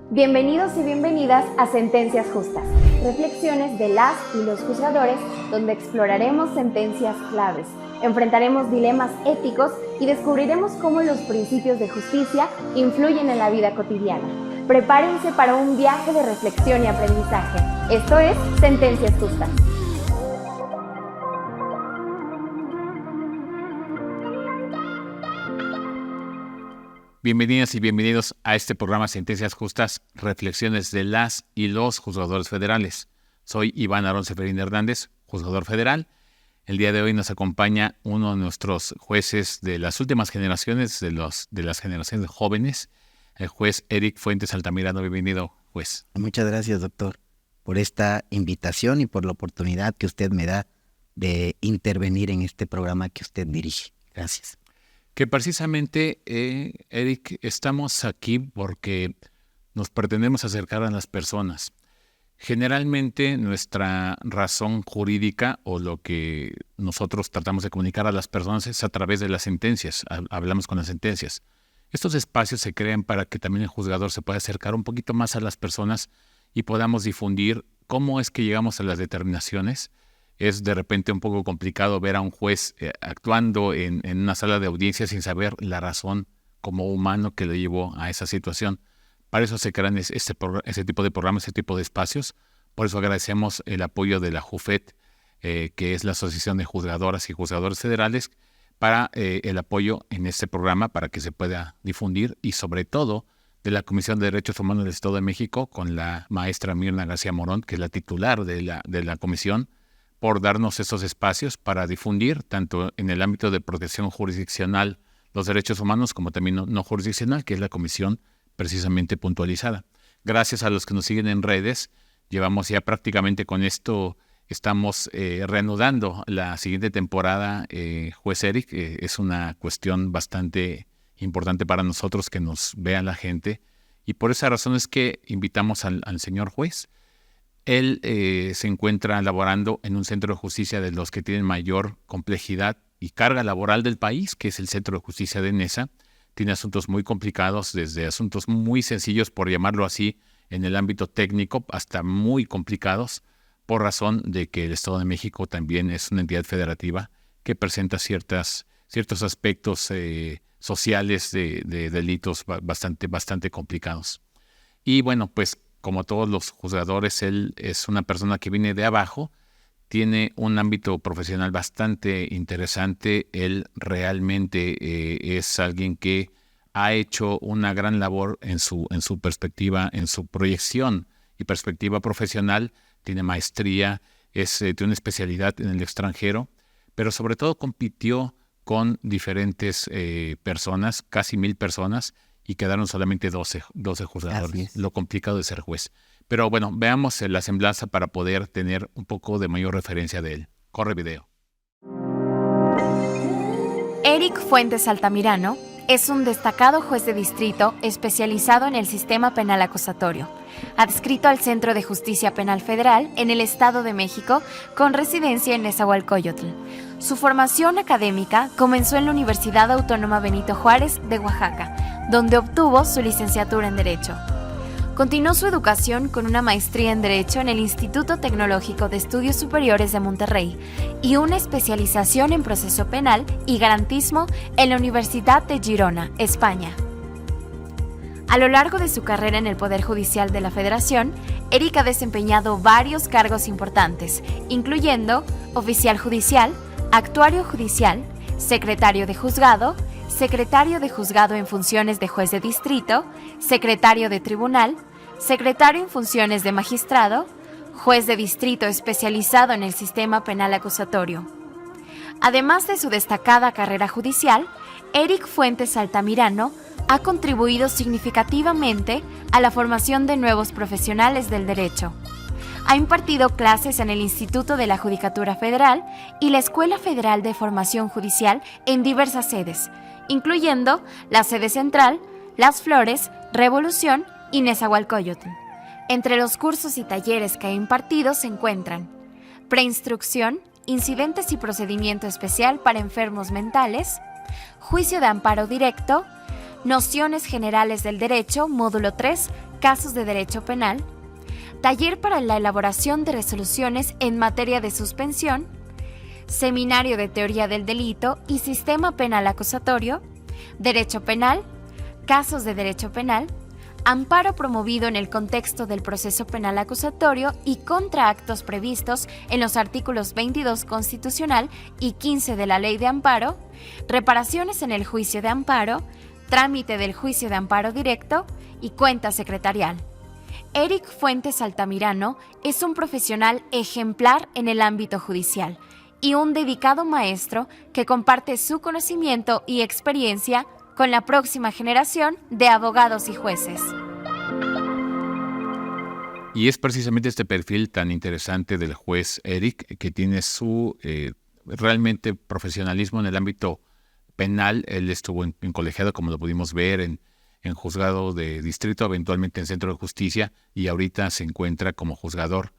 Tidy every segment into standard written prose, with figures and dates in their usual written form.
Bienvenidos y bienvenidas a Sentencias Justas, reflexiones de las y los juzgadores donde exploraremos sentencias claves, enfrentaremos dilemas éticos y descubriremos cómo los principios de justicia influyen en la vida cotidiana. Prepárense para un viaje de reflexión y aprendizaje. Esto es Sentencias Justas. Bienvenidas y bienvenidos a este programa Sentencias Justas, reflexiones de las y los juzgadores federales. Soy Iván Aarón Seferín Hernández, juzgador federal. El día de hoy nos acompaña uno de nuestros jueces de las últimas generaciones, de las generaciones jóvenes, el juez Eric Fuentes Altamirano. Bienvenido, juez. Muchas gracias, doctor, por esta invitación y por la oportunidad que usted me da de intervenir en este programa que usted dirige. Gracias. Que precisamente, Eric, estamos aquí porque nos pretendemos acercar a las personas. Generalmente nuestra razón jurídica o lo que nosotros tratamos de comunicar a las personas es a través de las sentencias, hablamos con las sentencias. Estos espacios se crean para que también el juzgador se pueda acercar un poquito más a las personas y podamos difundir cómo es que llegamos a las determinaciones. Es de repente un poco complicado ver a un juez actuando en una sala de audiencia sin saber la razón como humano que le llevó a esa situación. Para eso se crean ese tipo de programas, ese tipo de espacios. Por eso agradecemos el apoyo de la JUFET, que es la Asociación de Juzgadoras y Juzgadores Federales, para el apoyo en este programa para que se pueda difundir, y sobre todo de la Comisión de Derechos Humanos del Estado de México con la maestra Mirna García Morón, que es la titular de la comisión, por darnos estos espacios para difundir tanto en el ámbito de protección jurisdiccional los derechos humanos como también no jurisdiccional, que es la comisión precisamente puntualizada. Gracias a los que nos siguen en redes, llevamos ya prácticamente con esto, estamos reanudando la siguiente temporada, juez Eric. Es una cuestión bastante importante para nosotros que nos vea la gente, y por esa razón es que invitamos al señor juez. Él se encuentra laborando en un centro de justicia de los que tienen mayor complejidad y carga laboral del país, que es el Centro de Justicia de Neza. Tiene asuntos muy complicados, desde asuntos muy sencillos, por llamarlo así, en el ámbito técnico, hasta muy complicados, por razón de que el Estado de México también es una entidad federativa que presenta ciertos aspectos sociales de delitos bastante complicados. Y bueno, pues como todos los juzgadores, él es una persona que viene de abajo, tiene un ámbito profesional bastante interesante. Él realmente es alguien que ha hecho una gran labor en su perspectiva, en su proyección y perspectiva profesional. Tiene maestría, tiene una especialidad en el extranjero, pero sobre todo compitió con diferentes personas, casi 1,000 personas, y quedaron solamente 12 juzgadores. Lo complicado de ser juez. Pero bueno, veamos la semblanza para poder tener un poco de mayor referencia de él. Corre video. Eric Fuentes Altamirano es un destacado juez de distrito especializado en el sistema penal acusatorio, adscrito al Centro de Justicia Penal Federal en el Estado de México, con residencia en Nezahualcóyotl. Su formación académica comenzó en la Universidad Autónoma Benito Juárez de Oaxaca, donde obtuvo su licenciatura en Derecho. Continuó su educación con una maestría en Derecho en el Instituto Tecnológico de Estudios Superiores de Monterrey y una especialización en Proceso Penal y Garantismo en la Universidad de Girona, España. A lo largo de su carrera en el Poder Judicial de la Federación, Eric ha desempeñado varios cargos importantes, incluyendo oficial judicial, actuario judicial, secretario de juzgado en funciones de juez de distrito, secretario de tribunal, secretario en funciones de magistrado, juez de distrito especializado en el sistema penal acusatorio. Además de su destacada carrera judicial, Eric Fuentes Altamirano ha contribuido significativamente a la formación de nuevos profesionales del derecho. Ha impartido clases en el Instituto de la Judicatura Federal y la Escuela Federal de Formación Judicial en diversas sedes, incluyendo la sede central, Las Flores, Revolución y Nezahualcóyotl. Entre los cursos y talleres que ha impartido se encuentran preinstrucción, incidentes y procedimiento especial para enfermos mentales, juicio de amparo directo, nociones generales del derecho, módulo 3, casos de derecho penal, taller para la elaboración de resoluciones en materia de suspensión, seminario de teoría del delito y sistema penal acusatorio, derecho penal, casos de derecho penal, amparo promovido en el contexto del proceso penal acusatorio y contra actos previstos en los artículos 22 constitucional y 15 de la Ley de Amparo, reparaciones en el juicio de amparo, trámite del juicio de amparo directo y cuenta secretarial. Eric Fuentes Altamirano es un profesional ejemplar en el ámbito judicial y un dedicado maestro que comparte su conocimiento y experiencia con la próxima generación de abogados y jueces. Y es precisamente este perfil tan interesante del juez Eric, que tiene su realmente profesionalismo en el ámbito penal. Él estuvo en colegiado, como lo pudimos ver, en juzgado de distrito, eventualmente en centro de justicia, y ahorita se encuentra como juzgador.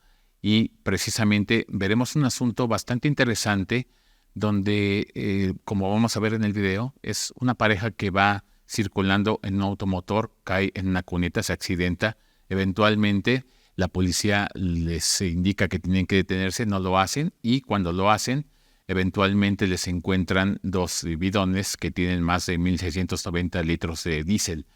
Y precisamente veremos un asunto bastante interesante donde, como vamos a ver en el video, es una pareja que va circulando en un automotor, cae en una cuneta, se accidenta. Eventualmente la policía les indica que tienen que detenerse, no lo hacen, y cuando lo hacen, eventualmente les encuentran 2 bidones que tienen más de 1.690 litros de diésel.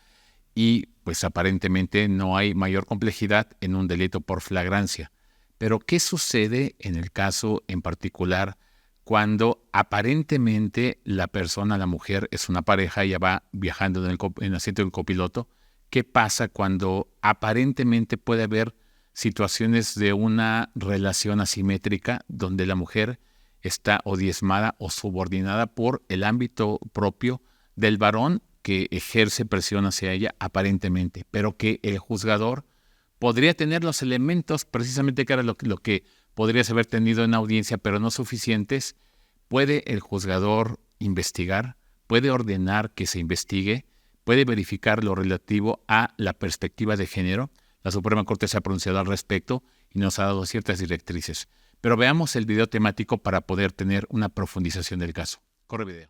Y pues aparentemente no hay mayor complejidad en un delito por flagrancia. Pero ¿qué sucede en el caso en particular cuando aparentemente la persona, la mujer, es una pareja, ella va viajando en el asiento del copiloto? ¿Qué pasa cuando aparentemente puede haber situaciones de una relación asimétrica donde la mujer está o diezmada o subordinada por el ámbito propio del varón que ejerce presión hacia ella aparentemente, pero que el juzgador podría tener los elementos, precisamente que era lo que podrías haber tenido en audiencia, pero no suficientes? ¿Puede el juzgador investigar? ¿Puede ordenar que se investigue? ¿Puede verificar lo relativo a la perspectiva de género? La Suprema Corte se ha pronunciado al respecto y nos ha dado ciertas directrices. Pero veamos el video temático para poder tener una profundización del caso. Corre video.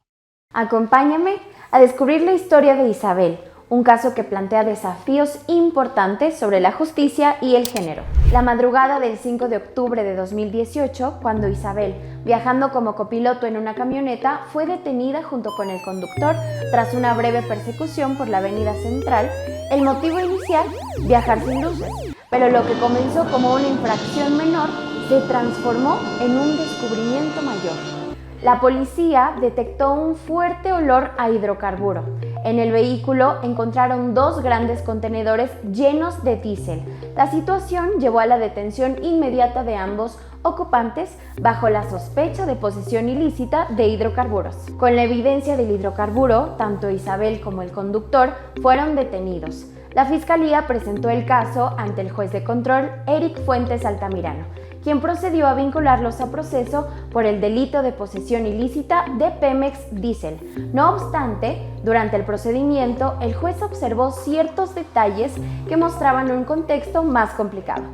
Acompáñame a descubrir la historia de Isabel, un caso que plantea desafíos importantes sobre la justicia y el género. La madrugada del 5 de octubre de 2018, cuando Isabel, viajando como copiloto en una camioneta, fue detenida junto con el conductor tras una breve persecución por la avenida central, el motivo inicial, viajar sin luces, pero lo que comenzó como una infracción menor se transformó en un descubrimiento mayor. La policía detectó un fuerte olor a hidrocarburo. En el vehículo encontraron 2 grandes contenedores llenos de diésel. La situación llevó a la detención inmediata de ambos ocupantes bajo la sospecha de posesión ilícita de hidrocarburos. Con la evidencia del hidrocarburo, tanto Isabel como el conductor fueron detenidos. La Fiscalía presentó el caso ante el juez de control Eric Fuentes Altamirano, quien procedió a vincularlos a proceso por el delito de posesión ilícita de Pemex Diesel. No obstante, durante el procedimiento, el juez observó ciertos detalles que mostraban un contexto más complicado.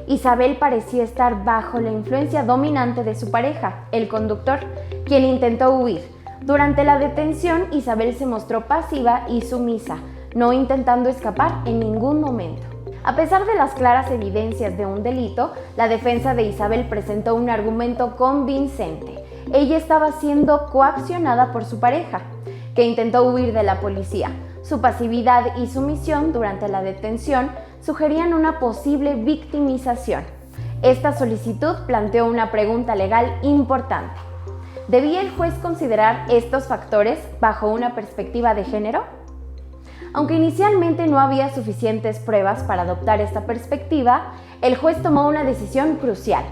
Isabel parecía estar bajo la influencia dominante de su pareja, el conductor, quien intentó huir. Durante la detención, Isabel se mostró pasiva y sumisa, no intentando escapar en ningún momento. A pesar de las claras evidencias de un delito, la defensa de Isabel presentó un argumento convincente. Ella estaba siendo coaccionada por su pareja, que intentó huir de la policía. Su pasividad y sumisión durante la detención sugerían una posible victimización. Esta solicitud planteó una pregunta legal importante. ¿Debía el juez considerar estos factores bajo una perspectiva de género? Aunque inicialmente no había suficientes pruebas para adoptar esta perspectiva, el juez tomó una decisión crucial.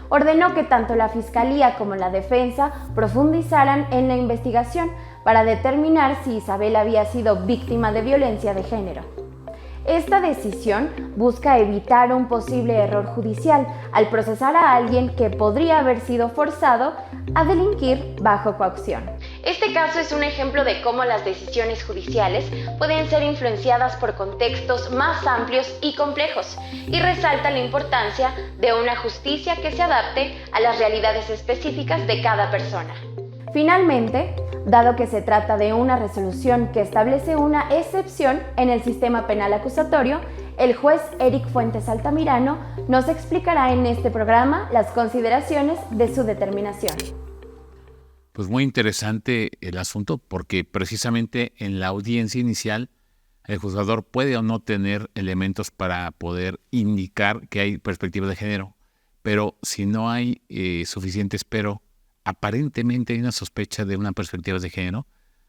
Ordenó que tanto la Fiscalía como la defensa profundizaran en la investigación para determinar si Isabel había sido víctima de violencia de género. Esta decisión busca evitar un posible error judicial al procesar a alguien que podría haber sido forzado a delinquir bajo coacción. Este caso es un ejemplo de cómo las decisiones judiciales pueden ser influenciadas por contextos más amplios y complejos, y resalta la importancia de una justicia que se adapte a las realidades específicas de cada persona. Finalmente, dado que se trata de una resolución que establece una excepción en el sistema penal acusatorio, el juez Eric Fuentes Altamirano nos explicará en este programa las consideraciones de su determinación. Pues muy interesante el asunto porque precisamente en la audiencia inicial el juzgador puede o no tener elementos para poder indicar que hay perspectiva de género, pero si no hay suficientes, pero aparentemente hay una sospecha de una perspectiva de género,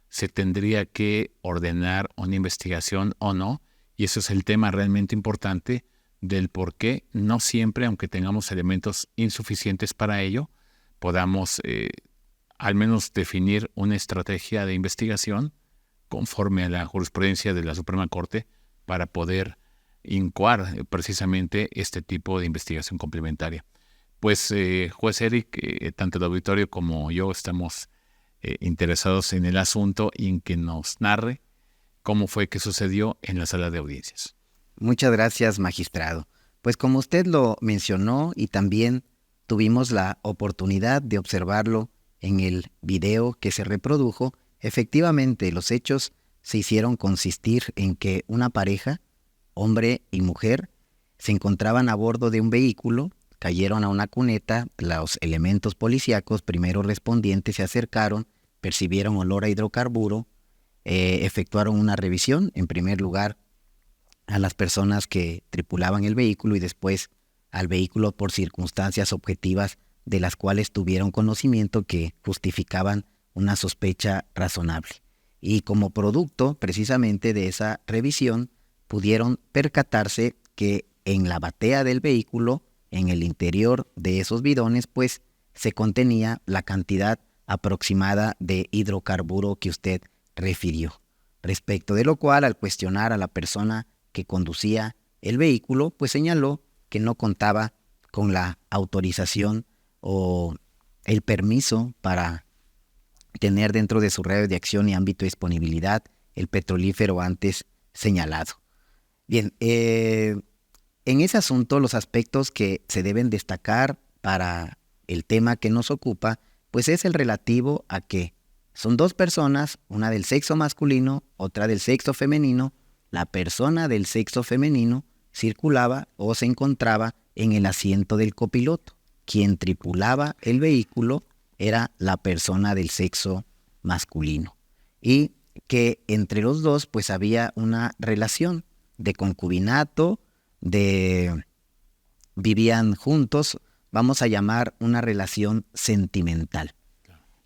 se tendría que ordenar una investigación o no, y eso es el tema realmente importante del por qué no siempre, aunque tengamos elementos insuficientes para ello, podamos al menos definir una estrategia de investigación conforme a la jurisprudencia de la Suprema Corte para poder incoar precisamente este tipo de investigación complementaria. Pues, juez Eric, tanto el auditorio como yo estamos interesados en el asunto y en que nos narre cómo fue que sucedió en la sala de audiencias. Muchas gracias, magistrado. Pues como usted lo mencionó y también tuvimos la oportunidad de observarlo en el video que se reprodujo, efectivamente los hechos se hicieron consistir en que una pareja, hombre y mujer, se encontraban a bordo de un vehículo, cayeron a una cuneta, los elementos policíacos primero respondientes se acercaron, percibieron olor a hidrocarburo, efectuaron una revisión, en primer lugar a las personas que tripulaban el vehículo y después al vehículo por circunstancias objetivas de las cuales tuvieron conocimiento que justificaban una sospecha razonable. Y como producto precisamente de esa revisión, pudieron percatarse que en la batea del vehículo, en el interior de esos bidones, pues se contenía la cantidad aproximada de hidrocarburo que usted refirió. Respecto de lo cual, al cuestionar a la persona que conducía el vehículo, pues señaló que no contaba con la autorización o el permiso para tener dentro de su radio de acción y ámbito de disponibilidad el petrolífero antes señalado. Bien, en ese asunto los aspectos que se deben destacar para el tema que nos ocupa, pues es el relativo a que son dos personas, una del sexo masculino, otra del sexo femenino. La persona del sexo femenino circulaba o se encontraba en el asiento del copiloto. Quien tripulaba el vehículo era la persona del sexo masculino. Y que entre los dos pues había una relación de concubinato, vivían juntos, vamos a llamar una relación sentimental.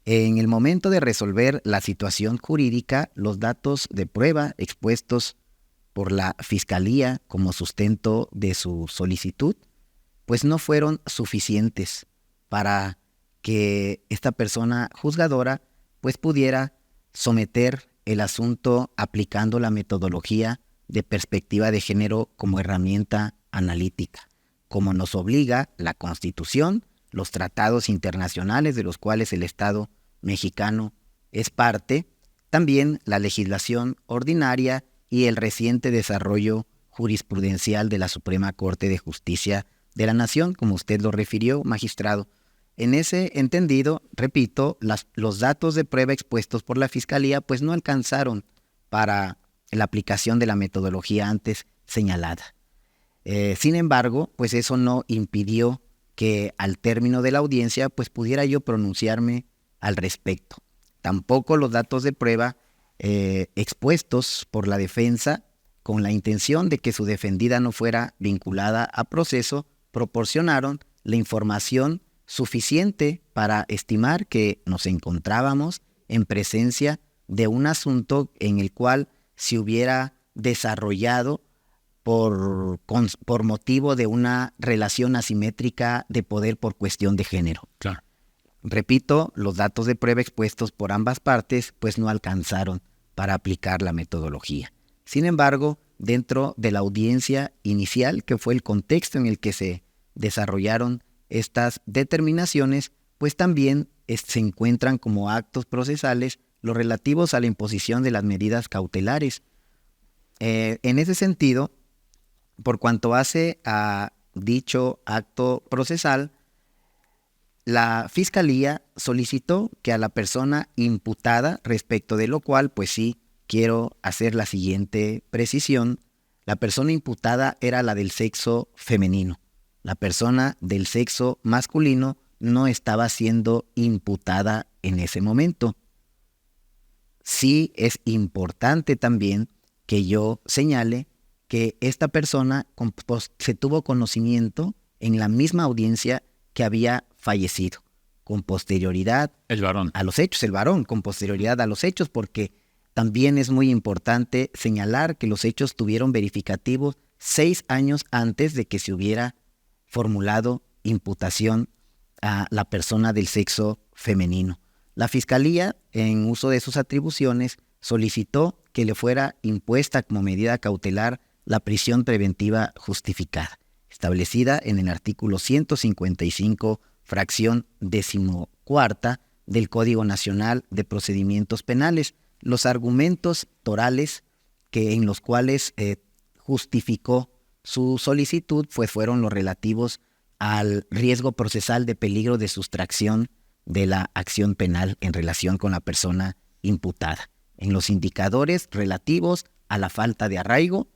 En el momento de resolver la situación jurídica, los datos de prueba expuestos por la Fiscalía como sustento de su solicitud, pues no fueron suficientes para que esta persona juzgadora pues pudiera someter el asunto aplicando la metodología de perspectiva de género como herramienta analítica, como nos obliga la Constitución, los tratados internacionales de los cuales el Estado mexicano es parte, también la legislación ordinaria y el reciente desarrollo jurisprudencial de la Suprema Corte de Justicia de la Nación, como usted lo refirió, magistrado. En ese entendido, repito, los datos de prueba expuestos por la Fiscalía pues no alcanzaron para la aplicación de la metodología antes señalada. Sin embargo, pues eso no impidió que al término de la audiencia pues pudiera yo pronunciarme al respecto. Tampoco los datos de prueba expuestos por la defensa con la intención de que su defendida no fuera vinculada a proceso proporcionaron la información suficiente para estimar que nos encontrábamos en presencia de un asunto en el cual se hubiera desarrollado por motivo de una relación asimétrica de poder por cuestión de género. Claro. Repito, los datos de prueba expuestos por ambas partes pues no alcanzaron para aplicar la metodología. Sin embargo, dentro de la audiencia inicial, que fue el contexto en el que se desarrollaron estas determinaciones, pues también se encuentran como actos procesales los relativos a la imposición de las medidas cautelares. En ese sentido, por cuanto hace a dicho acto procesal, la Fiscalía solicitó que a la persona imputada, respecto de lo cual, pues sí, quiero hacer la siguiente precisión, la persona imputada era la del sexo femenino. La persona del sexo masculino no estaba siendo imputada en ese momento. Sí es importante también que yo señale que esta persona se tuvo conocimiento en la misma audiencia que había fallecido, con posterioridad El varón. a los hechos, el varón, con posterioridad a los hechos, porque también es muy importante señalar que los hechos tuvieron verificativos 6 años antes de que se hubiera formulado imputación a la persona del sexo femenino. La Fiscalía, en uso de sus atribuciones, solicitó que le fuera impuesta como medida cautelar la prisión preventiva justificada, establecida en el artículo 155, fracción 14 del Código Nacional de Procedimientos Penales. Los argumentos torales en los cuales justificó su solicitud fueron los relativos al riesgo procesal de peligro de sustracción de la acción penal en relación con la persona imputada, en los indicadores relativos a la falta de arraigo,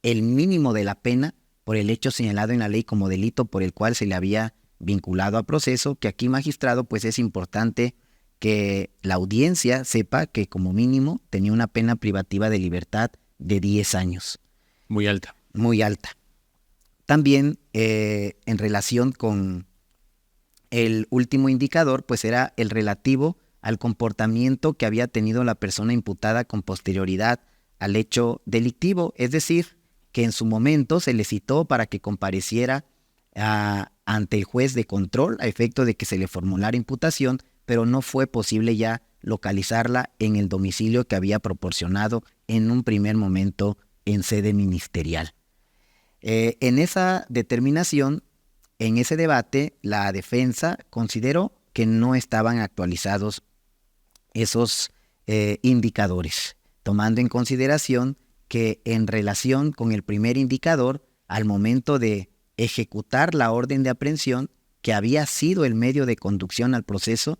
el mínimo de la pena por el hecho señalado en la ley como delito por el cual se le había vinculado a proceso, que aquí, magistrado, pues es importante que la audiencia sepa que como mínimo tenía una pena privativa de libertad de 10 años. Muy alta. Muy alta. También en relación con el último indicador, pues era el relativo al comportamiento que había tenido la persona imputada con posterioridad al hecho delictivo, es decir, que en su momento se le citó para que compareciera ante el juez de control a efecto de que se le formulara imputación, pero no fue posible ya localizarla en el domicilio que había proporcionado en un primer momento en sede ministerial. En esa determinación, en ese debate, la defensa consideró que no estaban actualizados esos indicadores, tomando en consideración que en relación con el primer indicador, al momento de ejecutar la orden de aprehensión, que había sido el medio de conducción al proceso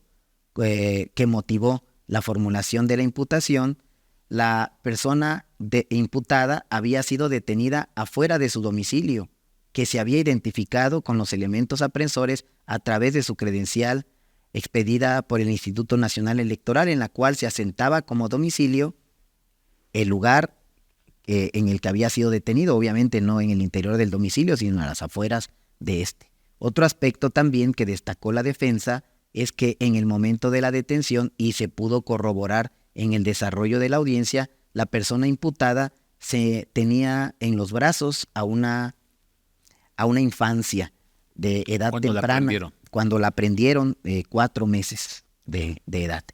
que motivó la formulación de la imputación, la persona imputada había sido detenida afuera de su domicilio, que se había identificado con los elementos aprensores a través de su credencial expedida por el Instituto Nacional Electoral, en la cual se asentaba como domicilio el lugar en el que había sido detenido, obviamente no en el interior del domicilio, sino a las afueras de este. Otro aspecto también que destacó la defensa es que en el momento de la detención, y se pudo corroborar en el desarrollo de la audiencia, la persona imputada se tenía en los brazos a una infancia de edad temprana, cuando la prendieron 4 meses de edad.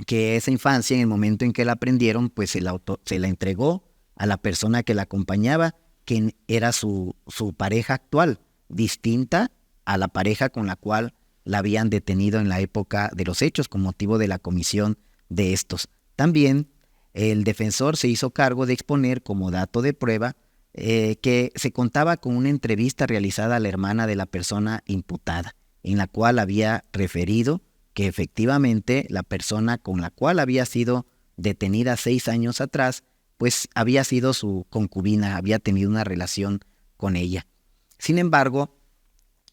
Que esa infancia, en el momento en que la prendieron, pues se la entregó a la persona que la acompañaba, quien era su pareja actual, distinta a la pareja con la cual la habían detenido en la época de los hechos con motivo de la comisión de estos. También el defensor se hizo cargo de exponer como dato de prueba que se contaba con una entrevista realizada a la hermana de la persona imputada, en la cual había referido que efectivamente la persona con la cual había sido detenida 6 años atrás, pues había sido su concubina, había tenido una relación con ella. Sin embargo,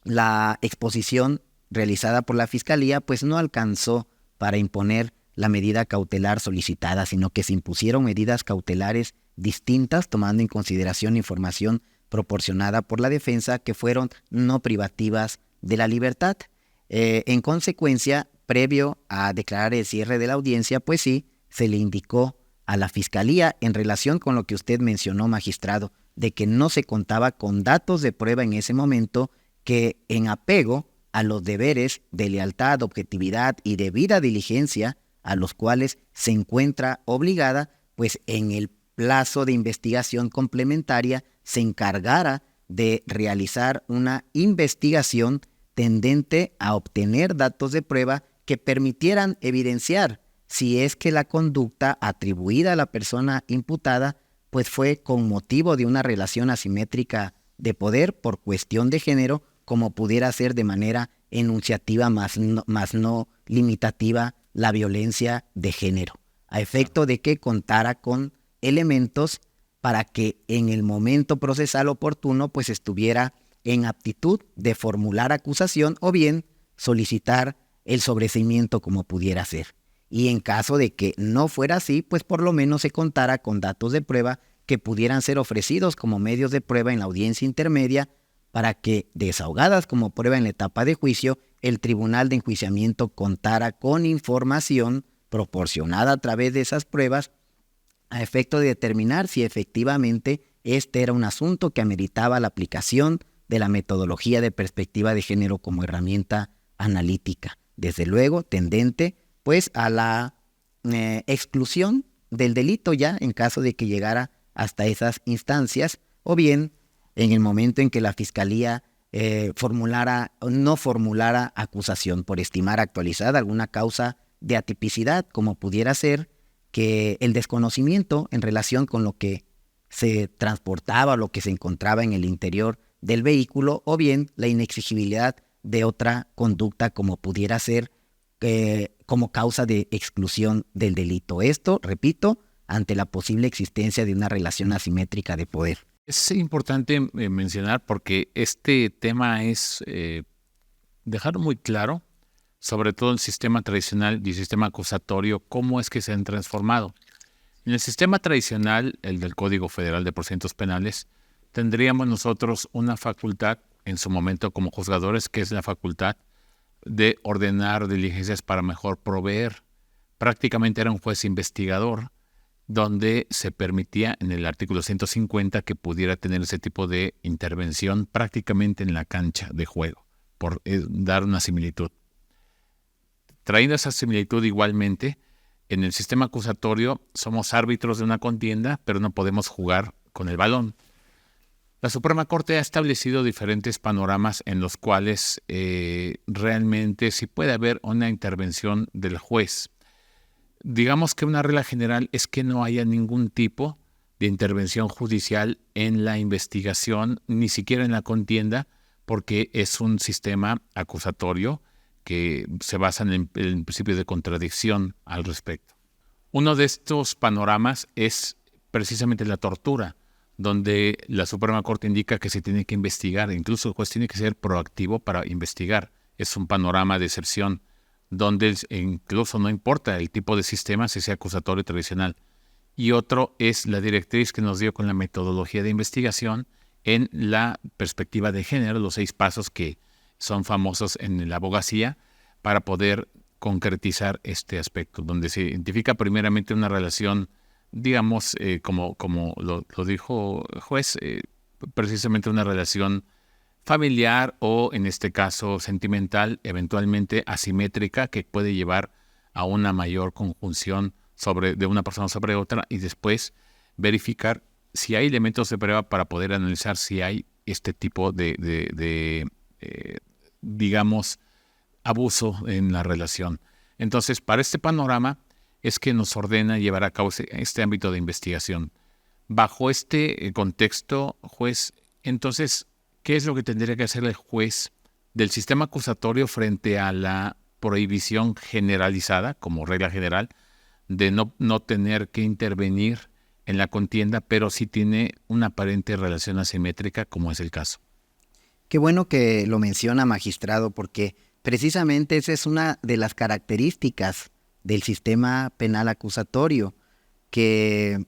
la exposición realizada por la Fiscalía pues no alcanzó para imponer la medida cautelar solicitada, sino que se impusieron medidas cautelares distintas, tomando en consideración información proporcionada por la defensa que fueron no privativas de la libertad. En consecuencia, previo a declarar el cierre de la audiencia, pues sí, se le indicó a la Fiscalía en relación con lo que usted mencionó, magistrado, de que no se contaba con datos de prueba en ese momento, que en apego a los deberes de lealtad, objetividad y debida diligencia a los cuales se encuentra obligada, pues en el plazo de investigación complementaria se encargara de realizar una investigación tendente a obtener datos de prueba que permitieran evidenciar si es que la conducta atribuida a la persona imputada pues fue con motivo de una relación asimétrica de poder por cuestión de género, como pudiera ser de manera enunciativa más no limitativa la violencia de género, a efecto de que contara con elementos para que en el momento procesal oportuno pues estuviera en aptitud de formular acusación o bien solicitar el sobreseimiento como pudiera ser. Y en caso de que no fuera así, pues por lo menos se contara con datos de prueba que pudieran ser ofrecidos como medios de prueba en la audiencia intermedia para que, desahogadas como prueba en la etapa de juicio, el tribunal de enjuiciamiento contara con información proporcionada a través de esas pruebas a efecto de determinar si efectivamente este era un asunto que ameritaba la aplicación de la metodología de perspectiva de género como herramienta analítica. Desde luego, tendente pues a la exclusión del delito ya en caso de que llegara hasta esas instancias, o bien en el momento en que la Fiscalía no formulara acusación por estimar actualizada alguna causa de atipicidad, como pudiera ser que el desconocimiento en relación con lo que se transportaba, lo que se encontraba en el interior del vehículo, o bien la inexigibilidad de otra conducta como pudiera ser como causa de exclusión del delito. Esto, repito, ante la posible existencia de una relación asimétrica de poder. Es importante mencionar porque este tema es dejar muy claro, sobre todo el sistema tradicional y el sistema acusatorio, cómo es que se han transformado. En el sistema tradicional, el del Código Federal de Procedimientos Penales, tendríamos nosotros una facultad, en su momento como juzgadores, que es la facultad de ordenar diligencias para mejor proveer. Prácticamente era un juez investigador, donde se permitía en el artículo 150 que pudiera tener ese tipo de intervención prácticamente en la cancha de juego, por dar una similitud. Trayendo esa similitud igualmente, en el sistema acusatorio somos árbitros de una contienda, pero no podemos jugar con el balón. La Suprema Corte ha establecido diferentes panoramas en los cuales realmente sí puede haber una intervención del juez. Digamos que una regla general es que no haya ningún tipo de intervención judicial en la investigación, ni siquiera en la contienda, porque es un sistema acusatorio que se basa en el principio de contradicción al respecto. Uno de estos panoramas es precisamente la tortura, donde la Suprema Corte indica que se tiene que investigar, incluso el juez tiene que ser proactivo para investigar. Es un panorama de excepción, donde incluso no importa el tipo de sistema, si sea acusatorio tradicional. Y otro es la directriz que nos dio con la metodología de investigación en la perspectiva de género, los 6 pasos que son famosos en la abogacía para poder concretizar este aspecto, donde se identifica primeramente una relación, digamos, como lo dijo el juez, precisamente una relación familiar o, en este caso, sentimental, eventualmente asimétrica, que puede llevar a una mayor conjunción de una persona sobre otra, y después verificar si hay elementos de prueba para poder analizar si hay este tipo de digamos, abuso en la relación. Entonces, para este panorama es que nos ordena llevar a cabo este ámbito de investigación. Bajo este contexto, juez, entonces, ¿qué es lo que tendría que hacer el juez del sistema acusatorio frente a la prohibición generalizada, como regla general, de no tener que intervenir en la contienda, pero sí tiene una aparente relación asimétrica, como es el caso? Qué bueno que lo menciona, magistrado, porque precisamente esa es una de las características del sistema penal acusatorio, que,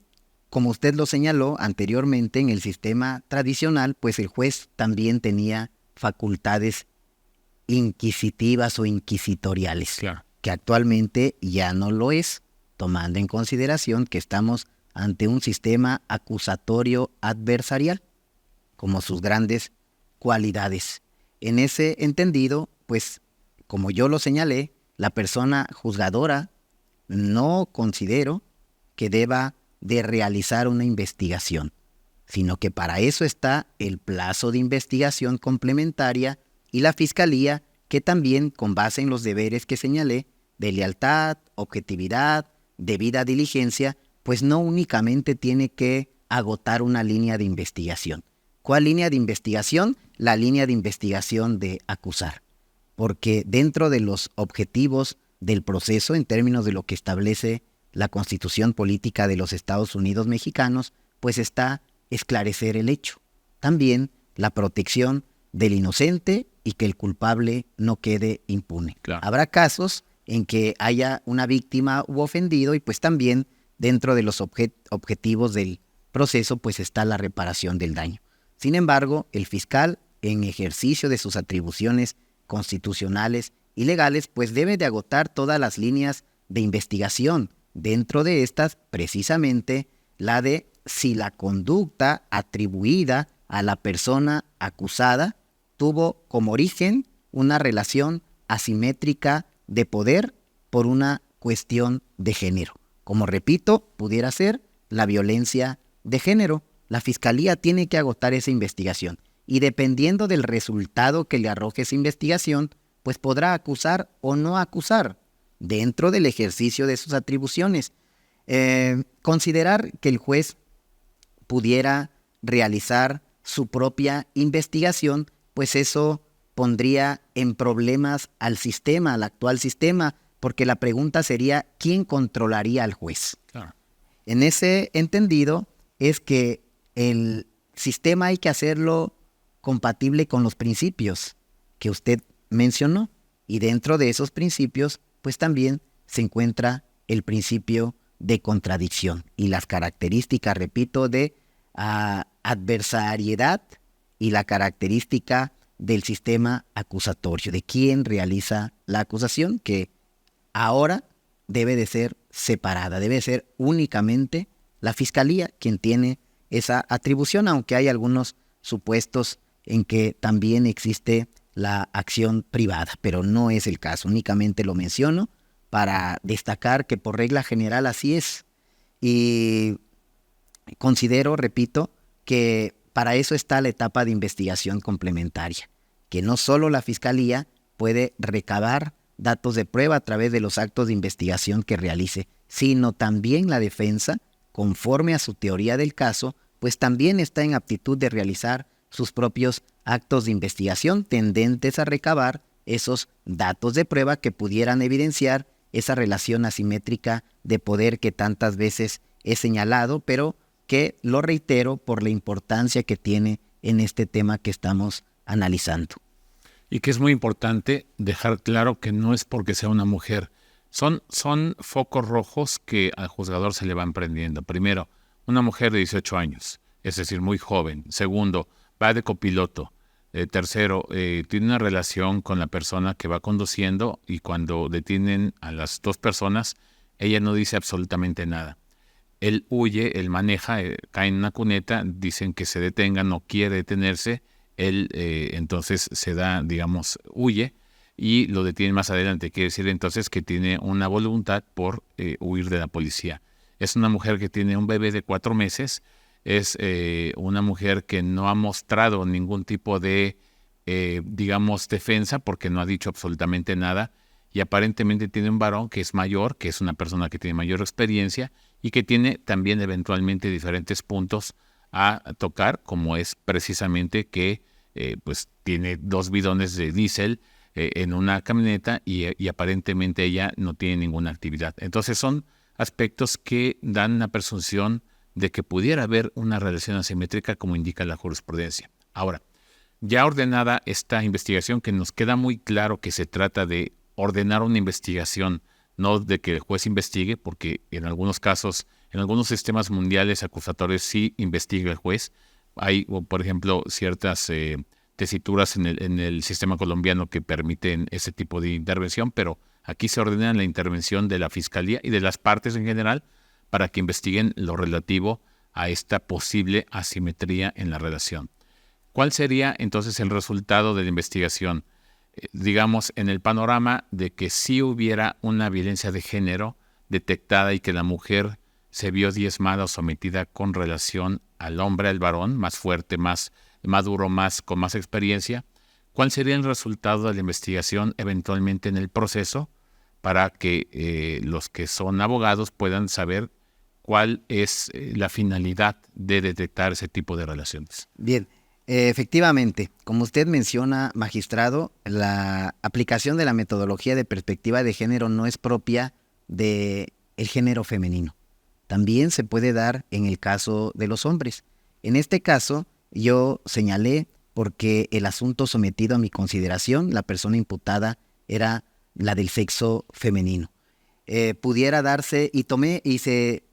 como usted lo señaló anteriormente, en el sistema tradicional, pues el juez también tenía facultades inquisitivas o inquisitoriales, Claro. que actualmente ya no lo es, tomando en consideración que estamos ante un sistema acusatorio adversarial, como sus grandes cualidades. En ese entendido, pues, como yo lo señalé, la persona juzgadora no considero que deba de realizar una investigación, sino que para eso está el plazo de investigación complementaria y la Fiscalía, que también, con base en los deberes que señalé, de lealtad, objetividad, debida diligencia, pues no únicamente tiene que agotar una línea de investigación. ¿Cuál línea de investigación? La línea de investigación de acusar. Porque dentro de los objetivos del proceso, en términos de lo que establece la Constitución Política de los Estados Unidos Mexicanos, pues está esclarecer el hecho. También la protección del inocente y que el culpable no quede impune. Claro. Habrá casos en que haya una víctima u ofendido y pues también dentro de los objetivos del proceso pues está la reparación del daño. Sin embargo, el fiscal, en ejercicio de sus atribuciones constitucionales y legales, pues debe de agotar todas las líneas de investigación. Dentro de estas, precisamente, la de si la conducta atribuida a la persona acusada tuvo como origen una relación asimétrica de poder por una cuestión de género. Como repito, pudiera ser la violencia de género. La fiscalía tiene que agotar esa investigación y dependiendo del resultado que le arroje esa investigación, pues podrá acusar o no acusar dentro del ejercicio de sus atribuciones. Considerar que el juez pudiera realizar su propia investigación, pues eso pondría en problemas al sistema, al actual sistema, porque la pregunta sería, ¿quién controlaría al juez? Claro. En ese entendido es que el sistema hay que hacerlo compatible con los principios que usted mencionó, y dentro de esos principios, pues también se encuentra el principio de contradicción y las características, repito, de adversariedad y la característica del sistema acusatorio, de quién realiza la acusación, que ahora debe de ser separada, debe ser únicamente la fiscalía quien tiene esa atribución, aunque hay algunos supuestos en que también existe la acción privada, pero no es el caso, únicamente lo menciono para destacar que por regla general así es. Y considero, repito, que para eso está la etapa de investigación complementaria, que no solo la fiscalía puede recabar datos de prueba a través de los actos de investigación que realice, sino también la defensa, conforme a su teoría del caso, pues también está en aptitud de realizar sus propios actos de investigación tendentes a recabar esos datos de prueba que pudieran evidenciar esa relación asimétrica de poder que tantas veces he señalado, pero que lo reitero por la importancia que tiene en este tema que estamos analizando. Y que es muy importante dejar claro que no es porque sea una mujer. Son focos rojos que al juzgador se le van prendiendo. Primero, una mujer de 18 años, es decir, muy joven. Segundo, va de copiloto. Tercero, tiene una relación con la persona que va conduciendo y cuando detienen a las dos personas, ella no dice absolutamente nada. Él huye, él maneja, cae en una cuneta, dicen que se detenga, no quiere detenerse, él entonces se da, digamos, huye y lo detienen más adelante. Quiere decir entonces que tiene una voluntad por huir de la policía. Es una mujer que tiene un bebé de 4 meses, es una mujer que no ha mostrado ningún tipo de, digamos, defensa porque no ha dicho absolutamente nada y aparentemente tiene un varón que es mayor, que es una persona que tiene mayor experiencia y que tiene también eventualmente diferentes puntos a tocar, como es precisamente que pues tiene 2 bidones de diésel en una camioneta y aparentemente ella no tiene ninguna actividad. Entonces son aspectos que dan una presunción de que pudiera haber una relación asimétrica como indica la jurisprudencia. Ahora, ya ordenada esta investigación, que nos queda muy claro que se trata de ordenar una investigación, no de que el juez investigue, porque en algunos casos, en algunos sistemas mundiales acusatorios sí investiga el juez. Hay, por ejemplo, ciertas tesituras en el sistema colombiano que permiten ese tipo de intervención, pero aquí se ordena la intervención de la fiscalía y de las partes en general para que investiguen lo relativo a esta posible asimetría en la relación. ¿Cuál sería entonces el resultado de la investigación? Digamos, en el panorama de que sí hubiera una violencia de género detectada y que la mujer se vio diezmada o sometida con relación al hombre, al varón, más fuerte, más maduro, con más experiencia, ¿cuál sería el resultado de la investigación eventualmente en el proceso para que los que son abogados puedan saber cuál es la finalidad de detectar ese tipo de relaciones? Bien, efectivamente, como usted menciona, magistrado, la aplicación de la metodología de perspectiva de género no es propia de el género femenino. También se puede dar en el caso de los hombres. En este caso, yo señalé porque el asunto sometido a mi consideración, la persona imputada, era la del sexo femenino. Pudiera darse, y se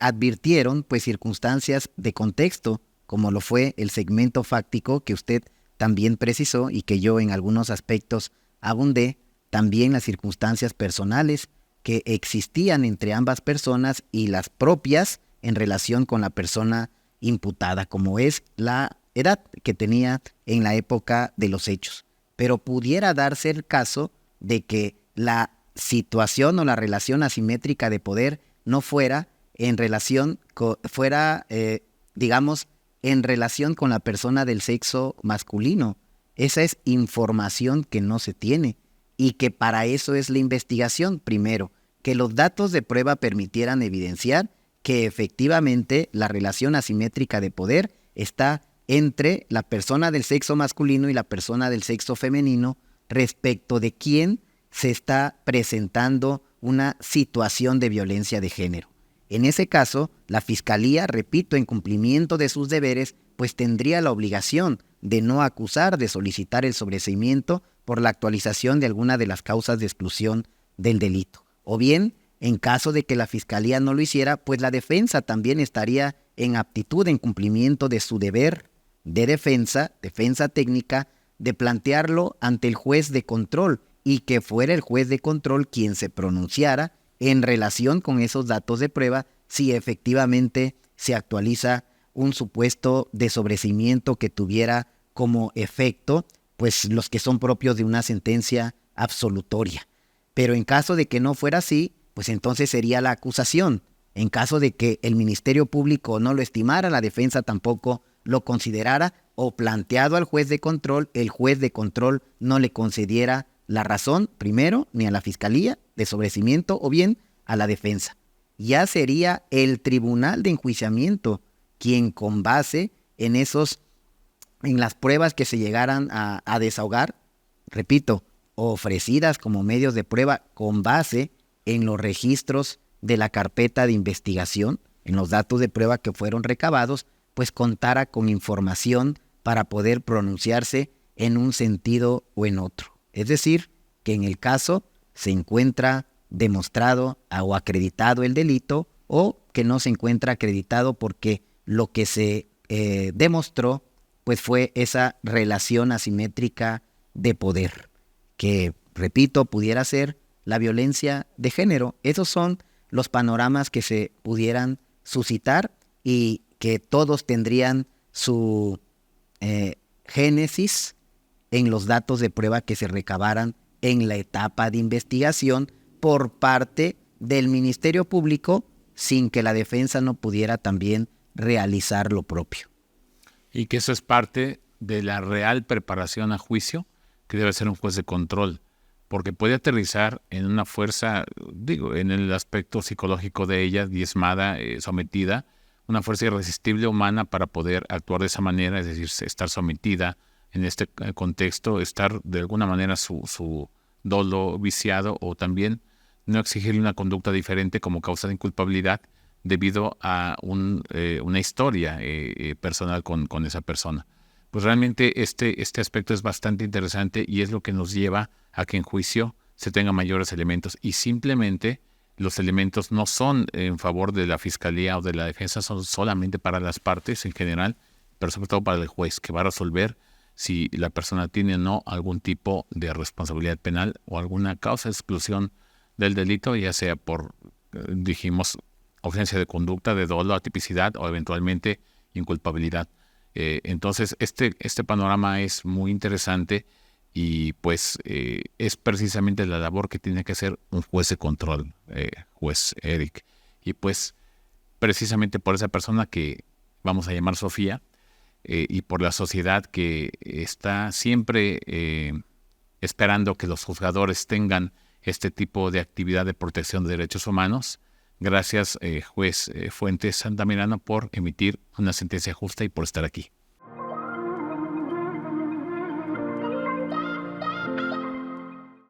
advirtieron pues circunstancias de contexto, como lo fue el segmento fáctico que usted también precisó y que yo en algunos aspectos abundé, también las circunstancias personales que existían entre ambas personas y las propias en relación con la persona imputada, como es la edad que tenía en la época de los hechos. Pero pudiera darse el caso de que la situación o la relación asimétrica de poder no fuera en relación en relación con la persona del sexo masculino. Esa es información que no se tiene y que para eso es la investigación. Primero, que los datos de prueba permitieran evidenciar que efectivamente la relación asimétrica de poder está entre la persona del sexo masculino y la persona del sexo femenino respecto de quién se está presentando una situación de violencia de género. En ese caso, la Fiscalía, repito, en cumplimiento de sus deberes, pues tendría la obligación de no acusar, de solicitar el sobreseimiento por la actualización de alguna de las causas de exclusión del delito. O bien, en caso de que la Fiscalía no lo hiciera, pues la defensa también estaría en aptitud, en cumplimiento de su deber de defensa técnica, de plantearlo ante el juez de control y que fuera el juez de control quien se pronunciara en relación con esos datos de prueba si efectivamente se actualiza un supuesto de sobreseimiento que tuviera como efecto pues los que son propios de una sentencia absolutoria. Pero en caso de que no fuera así, pues entonces sería la acusación. En caso de que el Ministerio Público no lo estimara, la defensa tampoco lo considerara o planteado al juez de control, el juez de control no le concediera la razón, primero, ni a la Fiscalía de sobreseimiento o bien a la defensa. Ya sería el Tribunal de Enjuiciamiento quien con base en las pruebas que se llegaran a desahogar, repito, ofrecidas como medios de prueba con base en los registros de la carpeta de investigación, en los datos de prueba que fueron recabados, pues contara con información para poder pronunciarse en un sentido o en otro. Es decir, que en el caso se encuentra demostrado o acreditado el delito o que no se encuentra acreditado porque lo que se demostró pues fue esa relación asimétrica de poder, que, repito, pudiera ser la violencia de género. Esos son los panoramas que se pudieran suscitar y que todos tendrían su génesis en los datos de prueba que se recabaran en la etapa de investigación por parte del Ministerio Público sin que la defensa no pudiera también realizar lo propio. Y que eso es parte de la real preparación a juicio que debe ser un juez de control, porque puede aterrizar en una fuerza, en el aspecto psicológico de ella, diezmada, sometida, una fuerza irresistible humana para poder actuar de esa manera, es decir, estar sometida en este contexto, estar de alguna manera su dolo viciado o también no exigirle una conducta diferente como causa de inculpabilidad debido a una historia personal con esa persona. Pues realmente este aspecto es bastante interesante y es lo que nos lleva a que en juicio se tengan mayores elementos y simplemente los elementos no son en favor de la Fiscalía o de la defensa, son solamente para las partes en general, pero sobre todo para el juez que va a resolver si la persona tiene o no algún tipo de responsabilidad penal o alguna causa de exclusión del delito, ya sea por, dijimos, ausencia de conducta, de dolo, atipicidad o eventualmente inculpabilidad. Entonces, este panorama es muy interesante y pues es precisamente la labor que tiene que hacer un juez de control, juez Eric. Y pues precisamente por esa persona que vamos a llamar Sofía y por la sociedad que está siempre esperando que los juzgadores tengan este tipo de actividad de protección de derechos humanos. Gracias, juez Fuentes Santamirano, por emitir una sentencia justa y por estar aquí.